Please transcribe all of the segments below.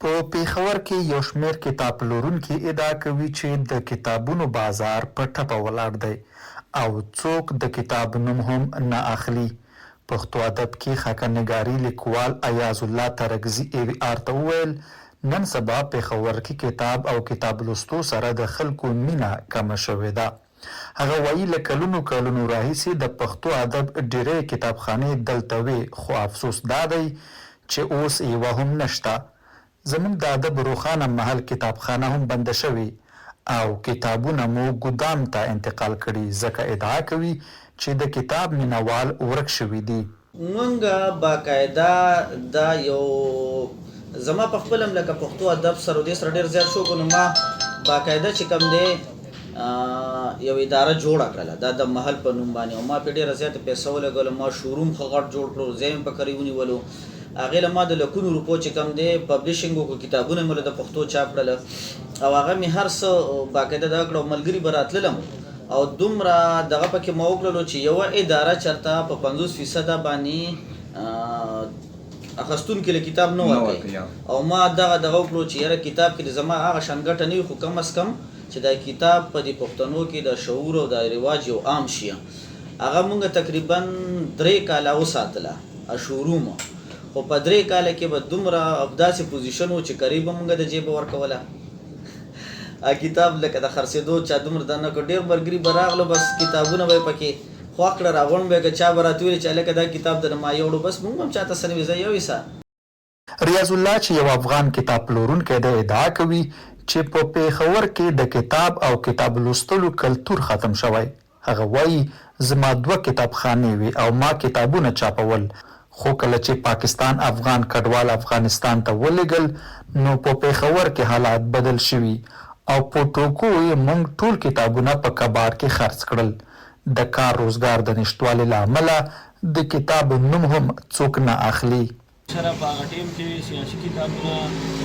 په پېښور کې یو شمېر کتاب پلورونکي ادعا کوي چې د کتابونو بازار په ټپه ولاړ دی او څوک د کتاب نوم هم نه اخلي. پښتو ادب کې خاکه لیکوال ایاز الله ترکزي AVR ته وویل نن سبا پېښور کې کتاب او کتاب لوستو سره د خلکو مینه کمه شوې ده. هغه وایي له کلونو راهیسې د پښتو ادب ډېرې کتابخانې دلته وې، خو افسوس دا دی چې اوس یوه هم نشته. زموږ د ادب روښانه محل کتابخانه هم بنده شوې او کتابونه مو ګودام ته انتقال کړي، ځکه ادعا کوي چې د کتاب مینوال ورک شوي دي. مونږ باقاعده دا یو زما په خپل هم لکه پښتو ادب سره دې سره ډېر زیات شوق نو ما باقاعده چې کوم دی یو اداره جوړه کړله دا د محل په نوم باندې او ما پې ډېره زیاته پیسه ولګوله. ما شوروم ښه غټ جوړ کړو، ځای مې په کرۍ ونیولو. هغې له ما د لکونو روپو چې کوم دی پبلیشنګ وکړو، کتابونه مې له د پښتو چاپ کړله او هغه مې هر څه باقاعده دغه کړه او ملګري به راتللم او دومره دغه پکې ما وکړلو چې یوه اداره چېرته په 50% باندې اخستونکي له کتاب نه ورکوي او ما دغه وکړو چې یاره کتاب کې د زما هغه شان ګټه نه وي، خو کم از کم چې دا کتاب په دې پښتنو کې د شعور او د رواج یو عام شي. هغه مونږ تقریبا 3 کاله وساتله شوروم، خو په 3 کاله کې به دومره داسې پوزیشن و چې قریب به مونږ د جیبه ورکوله. کتاب لکه د خرڅېدو چا دومره دا نه کړ، ډېر ملګري به راغلو بس کتابونه به یې پکې خوښ کړه راغونډ به یې که چا به راته ویلې چې هلکه دا کتاب د ما یوړو، بس مونږ هم چاته څه نه وي، زه یو حصه. ریاض الله چې یو افغان کتاب پلورونکی دی ادعا کوي چې په پېښور کې د کتاب او کتاب لوستلو کلتور ختم شوی. هغه وایي زما 2 کتابخانې وي او ما کتابونه چاپول، خو کله چې پاکستان افغان کډوال افغانستان ته ولېږل نو په پېښور کې حالات بدل شوي او په ټوکو یې موږ ټول کتابونه په کباړ کې خرڅ کړل. د کار روزګار د نشتوالي له امله د کتاب نوم هم څوک نه اخلي. سره په هغه ټیم کې سیاسي کتابونه،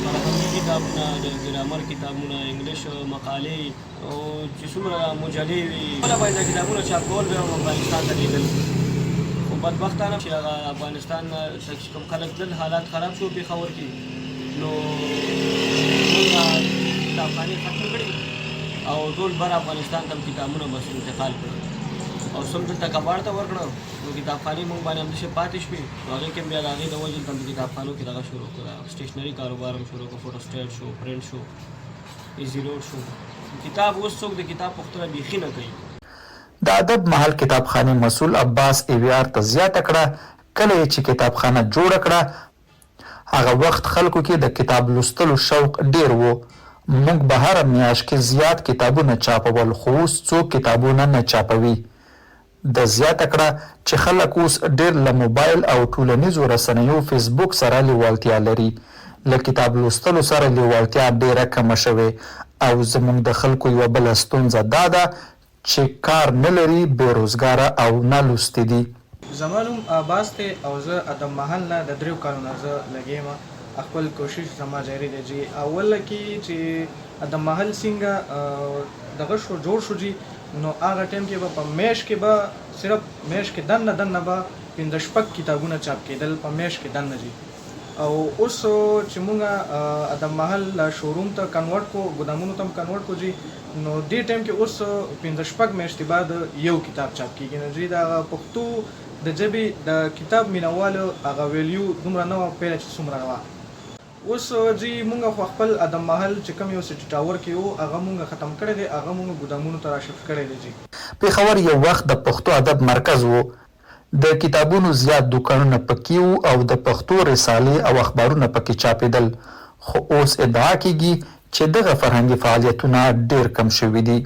فرهنګي کتابونه، د ګرامر کتابونه، انګلیش مقالې او چې څومره مجلې وي ټوله باید د کتابونو چاپول به هم افغانستان ته لېږل. خو بدبختانه چې هغه افغانستان چې کوم خلک تلل حالات خراب شو پېښور کې، نو موږ کتابخانې ختمې کړې او ټول بر افغانستان ته کتابونه بس انتقال کړل او سم دلته کباړ ته ورکړه. نو کتابخانې موږ باندې همداسې پاتې شوې نو هغې کې بیا د هغې د وجې دلته کتابخانو کې دغه شروع کړه، سټېشنري کاروبار هم شروع کړه، فوټو سټیټ شو، پرنټ شو، ایزي روډ شو. کتاب اوس څوک د کتاب پوښتنه بیخي نه کوي. د ادب محل کتابخانې مسؤل عباس AVR ته زیاته کړه کله چې کتابخانه جوړه کړه هغه وخت خلکو کې د کتاب لوستلو شوق ډیر و. موږ به هره میاشت کې زیات کتابونه چاپول، خو اوس څوک کتابونه نه چاپوي. د زیاته کړه چې خلک اوس ډیر له موبایل او ټولنیزو رسنیو فیسبوک سره لیوالتیا لري. له کتاب لوستلو سره لیوالتیا ډیره کمه شوې او زموږ د خلکو یوه بله ستونزه دا ده چې کار نه لري، بېروزګاره او نه لوستي دي. زما نوم عباس دی او زه ادب محل نه د 3 کالو نه زه لګیا یم. خپل کوشش زما جاري دی چې اوله کې چې ادب محل څنګه دغه شو جوړ شو جي نو هغه ټایم کې به په میاشت کې به صرف میاشت کې دننه به 15 کتابونه چاپ کېدل په میاشت کې دننه جي. او اوس چې مونږ ادب محل شوروم ته کنورټ کو، ګودامونو ته هم کنورټ کو جي، نو دې ټایم کې اوس 15 میاشتې بعد یو کتاب چاپ کېږي. نو جي د پښتو د ژبې د کتاب مینوالو هغه ویلیو دومره نه وه پیله چې څومره وه. اوس جی مونږ خو خپل ادب محل چې کوم یو سټي ټاور کې وو هغه مونږ ختم کړی دی، هغه مونږ ګودامونو ته راشفټ کړی دی. جی پېښور یو وخت د پښتو ادب مرکز و، د کتابونو زیات دوکانونه پکې وو او د پښتو رسالې او اخبارونه پکې چاپېدل، خو اوس ادعا کېږي چې دغه فرهنګي فعالیتونه ډېر کم شوي دي.